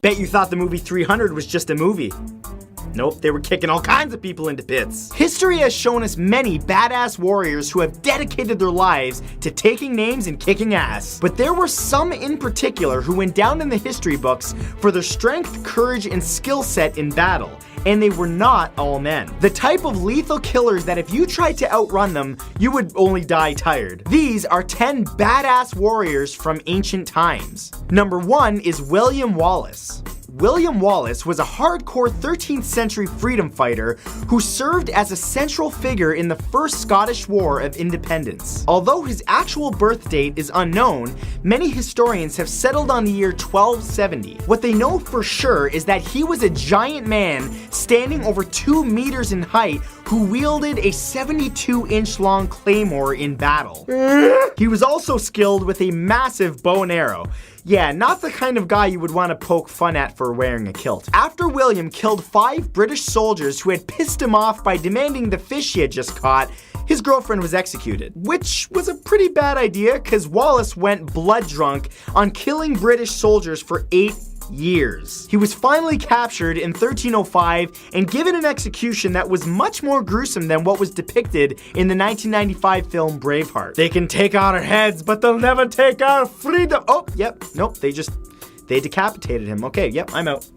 Bet you thought the movie 300 was just a movie. Nope, they were kicking all kinds of people into bits. History has shown us many badass warriors who have dedicated their lives to taking names and kicking ass. But there were some in particular who went down in the history books for their strength, courage, and skill set in battle. And they were not all men. The type of lethal killers that if you tried to outrun them, you would only die tired. These are 10 badass warriors from ancient times. Number 1 is William Wallace. William Wallace was a hardcore 13th century freedom fighter who served as a central figure in the First Scottish War of Independence. Although his actual birth date is unknown, many historians have settled on the year 1270. What they know for sure is that he was a giant man standing over 2 meters in height who wielded a 72-inch long claymore in battle. He was also skilled with a massive bow and arrow. Yeah, not the kind of guy you would want to poke fun at for wearing a kilt. After William killed 5 British soldiers who had pissed him off by demanding the fish he had just caught, his girlfriend was executed. Which was a pretty bad idea, because Wallace went blood drunk on killing British soldiers for 8 years. He was finally captured in 1305 and given an execution that was much more gruesome than what was depicted in the 1995 film Braveheart. They can take out our heads, but they'll never take our freedom. Oh, yep, nope, they decapitated him. Okay, yep, I'm out.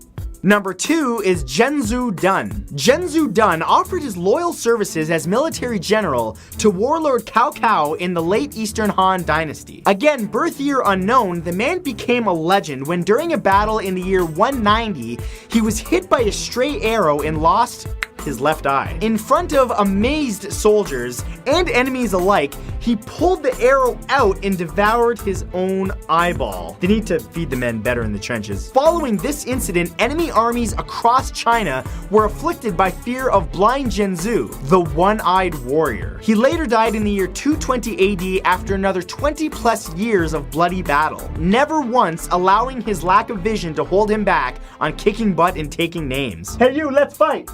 Number 2 is Zhenzu Dun. Zhenzu Dun offered his loyal services as military general to warlord Cao Cao in the late Eastern Han Dynasty. Again, birth year unknown, the man became a legend when during a battle in the year 190, he was hit by a stray arrow and lost his left eye. In front of amazed soldiers and enemies alike, he pulled the arrow out and devoured his own eyeball. They need to feed the men better in the trenches. Following this incident, enemy armies across China were afflicted by fear of blind Zhenzu, the one-eyed warrior. He later died in the year 220 AD after another 20 plus years of bloody battle, never once allowing his lack of vision to hold him back on kicking butt and taking names. Hey you, let's fight!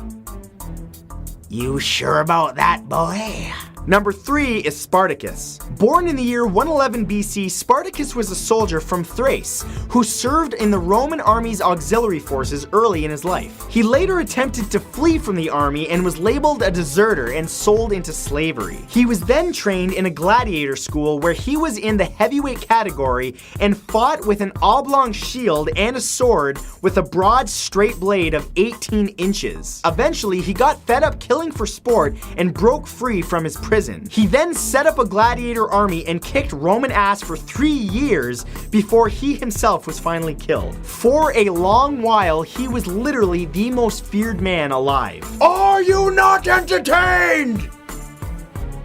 You sure about that, boy? Number 3 is Spartacus. Born in the year 111 BC, Spartacus was a soldier from Thrace who served in the Roman army's auxiliary forces early in his life. He later attempted to flee from the army and was labeled a deserter and sold into slavery. He was then trained in a gladiator school where he was in the heavyweight category and fought with an oblong shield and a sword with a broad straight blade of 18 inches. Eventually, he got fed up killing for sport and broke free from his prison. He then set up a gladiator army and kicked Roman ass for 3 years before he himself was finally killed. For a long while, he was literally the most feared man alive. Are you not entertained?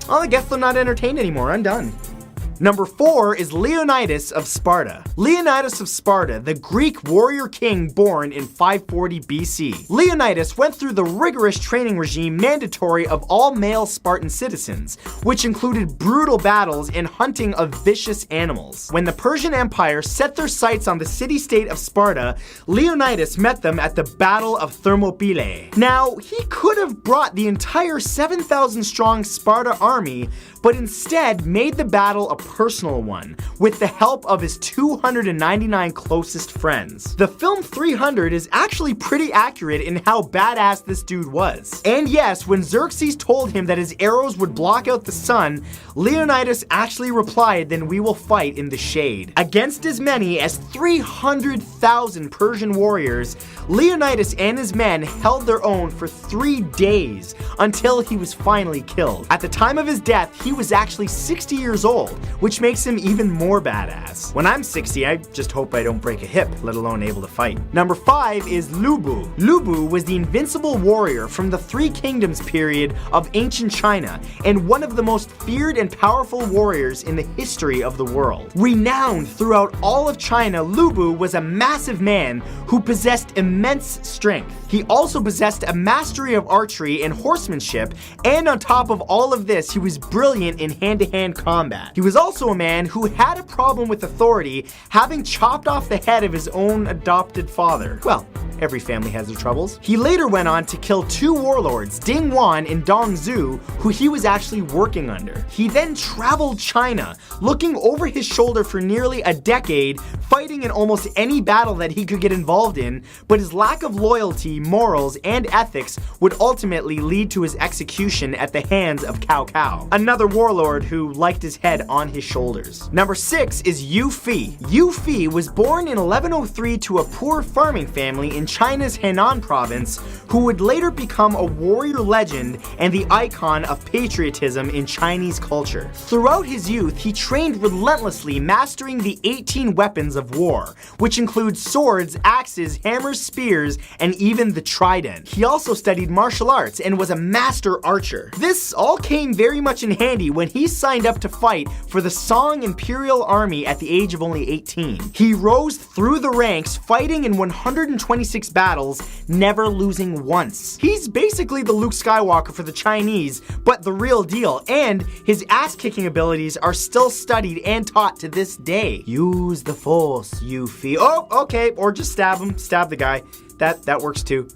Well, I guess they're not entertained anymore. I'm done. Number 4 is Leonidas of Sparta. Leonidas of Sparta, the Greek warrior king born in 540 BC. Leonidas went through the rigorous training regime mandatory of all male Spartan citizens, which included brutal battles and hunting of vicious animals. When the Persian Empire set their sights on the city-state of Sparta, Leonidas met them at the Battle of Thermopylae. Now, he could have brought the entire 7,000-strong Sparta army, but instead made the battle a personal one, with the help of his 299 closest friends. The film 300 is actually pretty accurate in how badass this dude was. And yes, when Xerxes told him that his arrows would block out the sun, Leonidas actually replied, "Then we will fight in the shade." Against as many as 300,000 Persian warriors, Leonidas and his men held their own for 3 days until he was finally killed. At the time of his death, he was actually 60 years old, which makes him even more badass. When I'm 60, I just hope I don't break a hip, let alone able to fight. Number 5 is Lubu. Lubu was the invincible warrior from the Three Kingdoms period of ancient China, and one of the most feared and powerful warriors in the history of the world. Renowned throughout all of China, Lubu was a massive man who possessed immense strength. He also possessed a mastery of archery and horsemanship, and on top of all of this, he was brilliant in hand-to-hand combat. He was also a man who had a problem with authority, having chopped off the head of his own adopted father. Well, every family has their troubles. He later went on to kill 2 warlords, Ding Wan and Dong Zhu, who he was actually working under. He then traveled China, looking over his shoulder for nearly a decade, fighting in almost any battle that he could get involved in, but his lack of loyalty, morals, and ethics would ultimately lead to his execution at the hands of Cao Cao, another warlord who liked his head on his shoulders. Number 6 is Yu Fi. Yu Fi was born in 1103 to a poor farming family in China's Henan province, who would later become a warrior legend and the icon of patriotism in Chinese culture. Throughout his youth, he trained relentlessly, mastering the 18 weapons of war, which include swords, axes, hammers, spears, and even the trident. He also studied martial arts and was a master archer. This all came very much in handy when he signed up to fight for the Song Imperial Army at the age of only 18. He rose through the ranks, fighting in 126 battles, never losing once. He's basically the Luke Skywalker for the Chinese, but the real deal, and his ass-kicking abilities are still studied and taught to this day. Use the Force, Yu Fi. Oh, okay, or just stab him, stab the guy. That works too.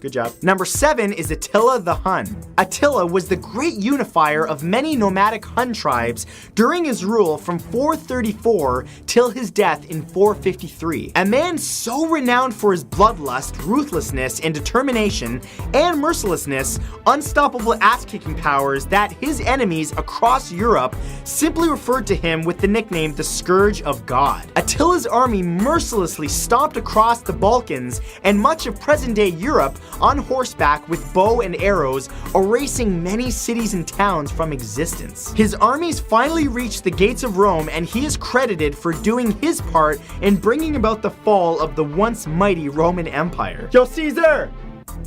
Good job. Number 7 is Attila the Hun. Attila was the great unifier of many nomadic Hun tribes during his rule from 434 till his death in 453. A man so renowned for his bloodlust, ruthlessness, and determination, and mercilessness, unstoppable ass-kicking powers that his enemies across Europe simply referred to him with the nickname the Scourge of God. Attila's army mercilessly stomped across the Balkans and much of present-day Europe on horseback with bow and arrows, erasing many cities and towns from existence. His armies finally reached the gates of Rome, and he is credited for doing his part in bringing about the fall of the once mighty Roman Empire. Yo, Caesar!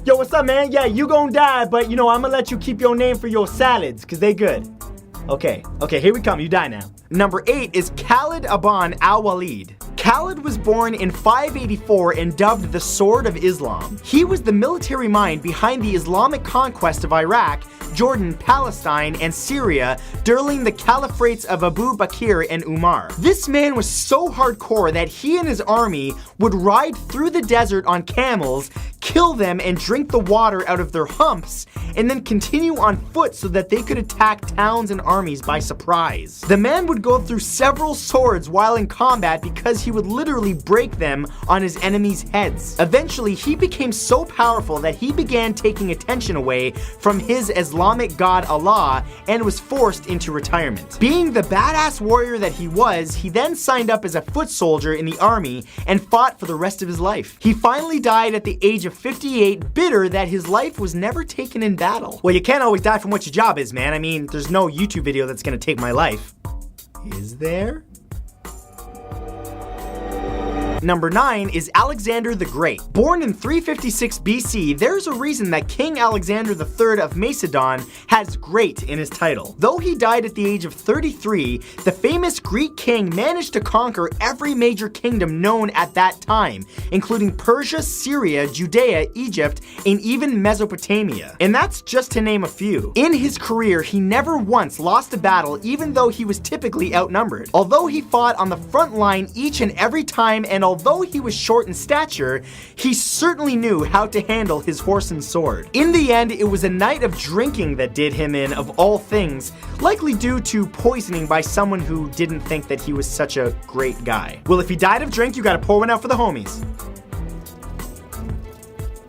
Yo, what's up, man? Yeah, you gon' die, but I'm gonna let you keep your name for your salads, cause they good. Okay, here we come, you die now. Number 8 is Khalid ibn al-Walid. Khalid was born in 584 and dubbed the Sword of Islam. He was the military mind behind the Islamic conquest of Iraq, Jordan, Palestine, and Syria during the caliphates of Abu Bakr and Umar. This man was so hardcore that he and his army would ride through the desert on camels, kill them and drink the water out of their humps, and then continue on foot so that they could attack towns and armies by surprise. The man would go through several swords while in combat because he would literally break them on his enemies' heads. Eventually, he became so powerful that he began taking attention away from his Islamic god Allah and was forced into retirement. Being the badass warrior that he was, he then signed up as a foot soldier in the army and fought for the rest of his life. He finally died at the age of 58, bitter that his life was never taken in battle. Well, you can't always die from what your job is, man. I mean, there's no YouTube video that's gonna take my life. Is there? Number 9 is Alexander the Great. Born in 356 BC, there's a reason that King Alexander III of Macedon has Great in his title. Though he died at the age of 33, the famous Greek king managed to conquer every major kingdom known at that time, including Persia, Syria, Judea, Egypt, and even Mesopotamia. And that's just to name a few. In his career, he never once lost a battle, even though he was typically outnumbered. Although he fought on the front line each and every time, and although he was short in stature, he certainly knew how to handle his horse and sword. In the end, it was a night of drinking that did him in, of all things, likely due to poisoning by someone who didn't think that he was such a great guy. Well, if he died of drink, you gotta pour one out for the homies.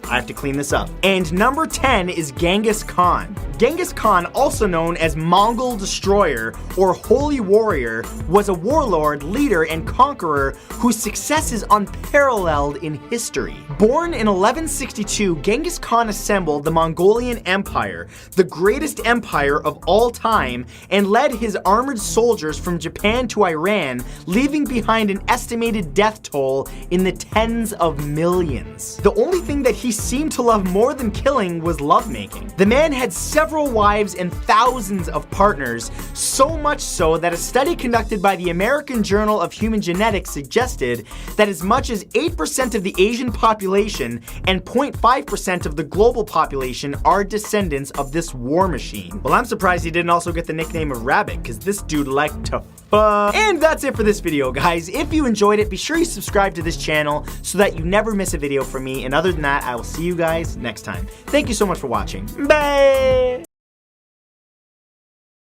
I have to clean this up. And number 10 is Genghis Khan. Genghis Khan, also known as Mongol Destroyer or Holy Warrior, was a warlord, leader, and conqueror whose success is unparalleled in history. Born in 1162, Genghis Khan assembled the Mongolian Empire, the greatest empire of all time, and led his armored soldiers from Japan to Iran, leaving behind an estimated death toll in the tens of millions. The only thing that he seemed to love more than killing was lovemaking. The man had several wives and thousands of partners, so much so that a study conducted by the American Journal of Human Genetics suggested that as much as 8% of the Asian population and 0.5% of the global population are descendants of this war machine. Well, I'm surprised he didn't also get the nickname of Rabbit, because this dude liked to fuck. And that's it for this video, guys. If you enjoyed it, be sure you subscribe to this channel so that you never miss a video from me. And other than that, I will see you guys next time. Thank you so much for watching. Bye!